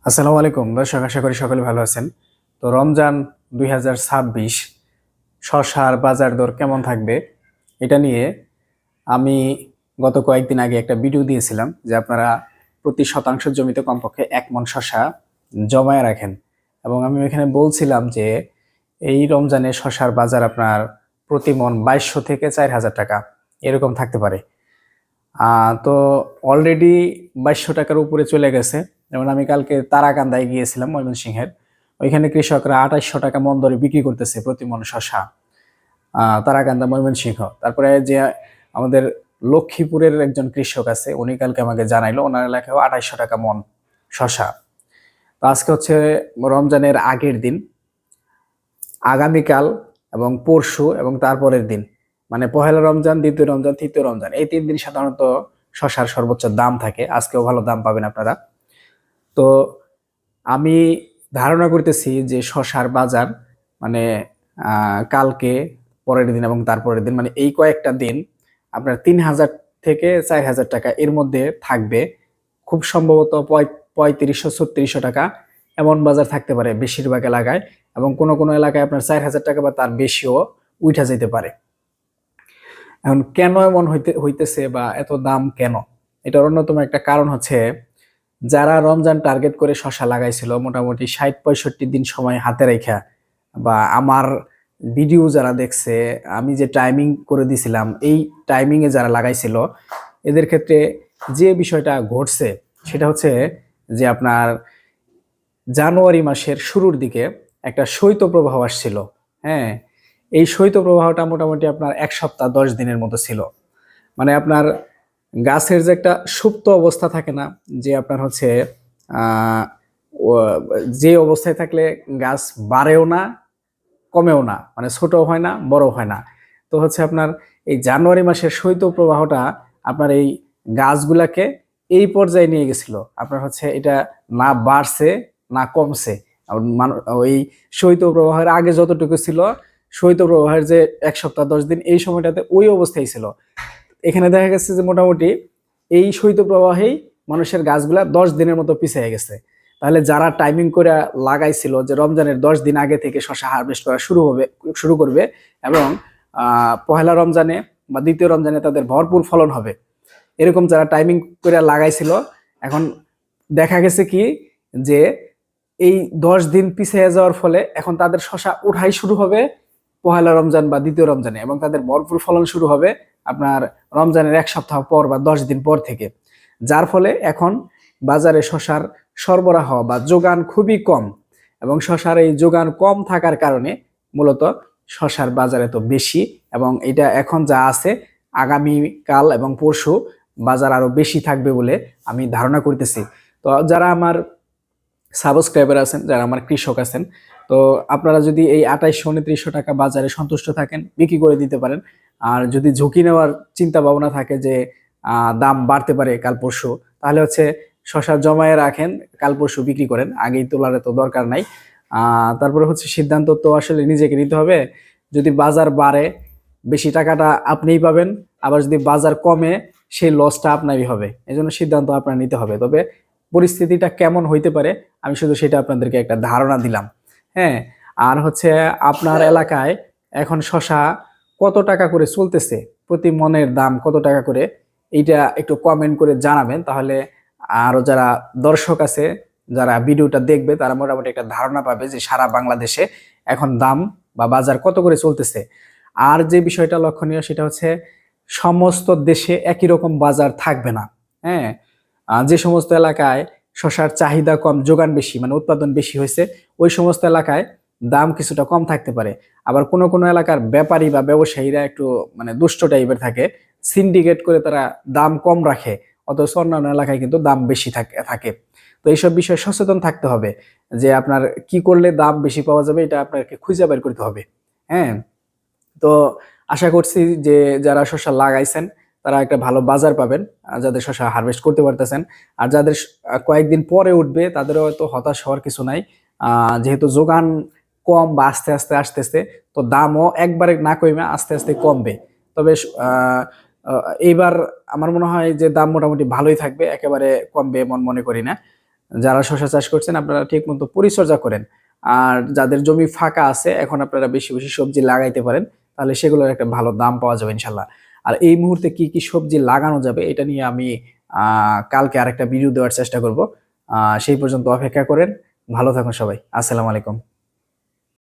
আসসালামু আলাইকুম দর্শক, আশা করি সকলে ভালো আছেন। তো রমজান 2026 শসার বাজার দর কেমন থাকবে এটা নিয়ে আমি গত কয়েকদিন আগে একটা ভিডিও দিয়েছিলাম যে আপনারা প্রতি শতাংশ জমিতে কমপক্ষে 1 মণ শসা জমায়ে রাখেন। এবং আমি এখানে বলছিলাম যে এই রমজানে শসার বাজার আপনার প্রতি মণ 2200 থেকে 4000 টাকা এরকম থাকতে পারে। তো অলরেডি 2200 টাকার উপরে চলে গেছে। যেমন আমি কালকে তারাকান্দায় গিয়েছিলাম ময়মনসিংহের। ওইখানে কৃষকরা 2800 টাকা মণ দরে বিক্রি করতেছে প্রতি মণ শসা। তারাকান্দা, ময়মনসিংহ। তারপরে যে আমাদের লক্ষ্মীপুরের একজন কৃষক আছে, উনি কালকে আমাকে জানাইলো ওনার এলাকায়ও 2800 টাকা মণ শসা। তো আজকে হচ্ছে রমজানের আগের দিন, আগামীকাল এবং পরশু এবং তারপরের দিন, মানে পহেলা রমজান, দ্বিতীয় রমজান, তৃতীয় রমজান, এই 3 দিন সাধারণত শসার সর্বোচ্চ দাম থাকে। আজকেও ভালো দাম পাবেন আপনারা। তো আমি ধারণা করতেছি যে শসার বাজার মানে কালকে, পরের দিন এবং তারপরের দিন, মানে এই কয়েকটা দিন আপনার 3000 থেকে 4000 টাকা এর মধ্যে থাকবে। খুব সম্ভবত 3500-3600 টাকা এমন বাজার থাকতে পারে বেশিরভাগ এলাকায়। এবং কোনো কোনো এলাকায় আপনার 4000 টাকা বা তার বেশিও উঠা যেতে পারে। এখন কেন এমন হইতেছে বা এত দাম কেন, এটার অন্যতম একটা কারণ হচ্ছে যারা রমজান টার্গেট করে শসা লাগাইছিল মোটামুটি 60-65 দিন সময় হাতে রেখা, বা আমার ভিডিও যারা দেখছে, আমি যে টাইমিং করে দিছিলাম এই টাইমিং এ যারা লাগাইছিল, এদের ক্ষেত্রে যে বিষয়টা ঘটছে সেটা হচ্ছে যে আপনার জানুয়ারি মাসের শুরুর দিকে একটা শৈত্যপ্রবাহ আসছিল। হ্যাঁ, এই শৈত্যপ্রবাহটা মোটামুটি আপনার 1 সপ্তাহ 10 দিনের মতো ছিল। মানে আপনার গাছের যে একটা সুপ্ত অবস্থা থাকে না, যে আপনার হচ্ছে আহ, যে অবস্থায় থাকলে গাছ বাড়েও না কমেও না, মানে ছোটও হয় না বড় হয় না। তো হচ্ছে আপনার এই জানুয়ারি মাসের শৈত্যপ্রবাহটা আপনার এই গাছগুলাকে এই পর্যায়ে নিয়ে গেছিল। আপনার হচ্ছে এটা না বাড়ছে না কমছে। ওই শৈত্যপ্রবাহের আগে যতটুকু ছিল, শৈত্যপ্রবাহের যে 1 সপ্তাহ 10 দিন এই সময়টাতে ওই অবস্থায় ছিল। এখানে দেখা গেছে যে মোটামুটি এই শৈত্যপ্রবাহেই মানুষের গাছগুলা 10 দিনের মতো পিছিয়ে গেছে। তাহলে যারা টাইমিং করে লাগাইছিল যে রমজানের 10 দিন আগে থেকে শসা হারভেস্ট করা শুরু করবে এবং পহেলা রমজানে বা দ্বিতীয় রমজানে তাদের ভরপুর ফলন হবে, এরকম যারা টাইমিং করে লাগাইছিল, এখন দেখা গেছে কি যে এই 10 দিন পিছিয়ে যাওয়ার ফলে এখন তাদের শসা উঠাই শুরু হবে পহেলা রমজান বা দ্বিতীয় রমজানে, এবং তাদের ভরপুর ফলন শুরু হবে আপনার রমজানের 1 সপ্তাহ পর বা 10 দিন পর থেকে। যার ফলে এখন বাজারে শসার সরবরাহ বা যোগান খুবই কম, এবং শসার এই যোগান কম থাকার কারণে মূলত শসার বাজার এত বেশি। এবং এটা এখন যা আছে, আগামীকাল এবং পরশু বাজার আরো বেশি থাকবে বলে আমি ধারণা করতেছি। তো যারা আমার সাবস্ক্রাইবার আছেন, যারা আমার কৃষক আছেন, তো আপনারা যদি এই 2800-2900 টাকা বাজারে সন্তুষ্ট থাকেন, বিক্রি করে দিতে পারেন। আর যদি ঝুঁকি নেওয়ার চিন্তা ভাবনা থাকে যে দাম বাড়তে পারে কাল পরশু, তাহলে হচ্ছে শসা জমায়ে রাখেন, কাল পরশু বিক্রি করেন, আগেই তোলার তো দরকার নাই। তারপরে হচ্ছে সিদ্ধান্ত তো আসলে নিজেকে নিতে হবে। যদি বাজার বাড়ে বেশি টাকাটা আপনিই পাবেন, আবার যদি বাজার কমে সেই লসটা আপনারই হবে। এই জন্য সিদ্ধান্ত আপনার নিতে হবে। তবে পরিস্থিতিটা কেমন হইতে পারে আমি শুধু সেটা আপনাদেরকে একটা ধারণা দিলাম। হ্যাঁ, আর হচ্ছে আপনার এলাকায় এখন শসা কত টাকা করে চলতেছে, প্রতি মনের দাম কত টাকা করে, এইটা একটু কমেন্ট করে জানাবেন। তাহলে আরো যারা দর্শক আছে, যারা ভিডিওটা দেখবে, তারা মোটামুটি একটা ধারণা পাবে যে সারা বাংলাদেশে এখন দাম বা বাজার কত করে চলতেছে। আর যে বিষয়টা লক্ষণীয় সেটা হচ্ছে সমস্ত দেশে একই রকম বাজার থাকবে না। হ্যাঁ, যে সমস্ত এলাকায় শসার চাহিদা কম, যোগান বেশি, মানে উৎপাদন বেশি হয়েছে, ওই সমস্ত এলাকায় দাম কিছুটা কম থাকতে পারে। আবার কোনো কোনো এলাকার ব্যাপারী বা ব্যবসায়ীরা একটু মানে দুষ্ট টাইপের থাকে, সিন্ডিকেট করে তারা দাম কম রাখে, অথচ অন্যান্য এলাকায় কিন্তু দাম বেশি থাকে। তো এইসব বিষয়ে সচেতন থাকতে হবে যে আপনার কি করলে দাম বেশি পাওয়া যাবে, এটা আপনাকে খুঁজে বের করতে হবে। হ্যাঁ, তো আশা করছি যে যারা শসা লাগাইছেন তারা একটা ভালো বাজার পাবেন, যাদের শসা হারভেস্ট করতে পারতেছেন। আর যাদের কয়েকদিন পরে উঠবে তাদেরও হয়তো হতাশ হওয়ার কিছু নাই। যেহেতু যোগান কম বা আস্তে আস্তে আসতেছে, তো দামও একবারে না কমে আস্তে আস্তে কমবে। তবে আহ, আহ, এইবার আমার মনে হয় যে দাম মোটামুটি ভালোই থাকবে, একেবারে কমবে এমন মনে করি না। যারা শশা চাষ করছেন আপনারা ঠিক মতো পরিচর্যা করেন। আর যাদের জমি ফাঁকা আছে এখন আপনারা বেশি বেশি সবজি লাগাইতে পারেন, তাহলে সেগুলোর একটা ভালো দাম পাওয়া যাবে ইনশাল্লাহ। আর এই মুহূর্তে কি কি সবজি লাগানো যাবে এটা নিয়ে আমি কালকে আরেকটা ভিডিও দেওয়ার চেষ্টা করব। সেই পর্যন্ত অপেক্ষা করেন। ভালো থাকুন সবাই। আসসালামু আলাইকুম।